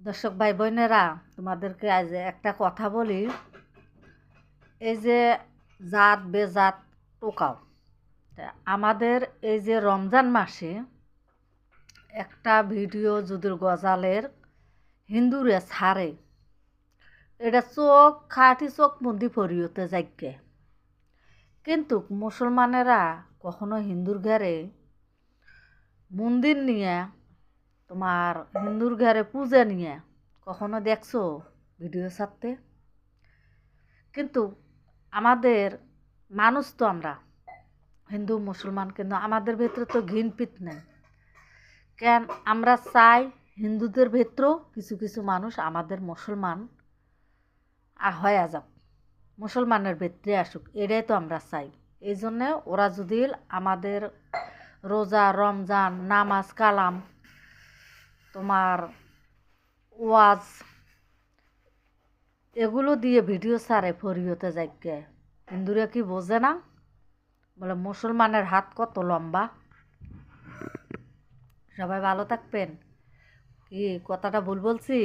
দর্শক ভাই বোনেরা, তোমাদেরকে আজ একটা কথা বলি। এই যে জাত বেজাত টোকাও, আমাদের এই যে রমজান মাসে একটা ভিডিও যদি গজালের হিন্দুরে ছাড়ে, এটা চোখ খাটি চোখ বন্দি ফরিয়তে যাইকে। কিন্তু মুসলমানেরা কখনো হিন্দুর ঘরে মন্দির নিয়ে, তোমার হিন্দুর ঘরে পূজা নিয়ে কখনো দেখছো ভিডিও ছাড়তে? কিন্তু আমাদের মানুষ তো আমরা হিন্দু মুসলমান, কিন্তু আমাদের ভেতরে তো ঘৃণপিত নেই কেন? আমরা চাই হিন্দুদের ভেতরেও কিছু কিছু মানুষ আমাদের মুসলমান হয়ে যাক, মুসলমানের ভেতরে আসুক, এটাই তো আমরা চাই। এই জন্যে ওরা যদি আমাদের রোজা রমজান নামাজ কালাম তোমার ওয়াজ এগুলো দিয়ে ভিডিও ছাড়ে ফরিয়তে যাইকে, হিন্দুরা কি বোঝে না? বলে মুসলমানের হাত কত লম্বা। সবাই ভালো থাকবেন। কি কথাটা ভুল বলছি?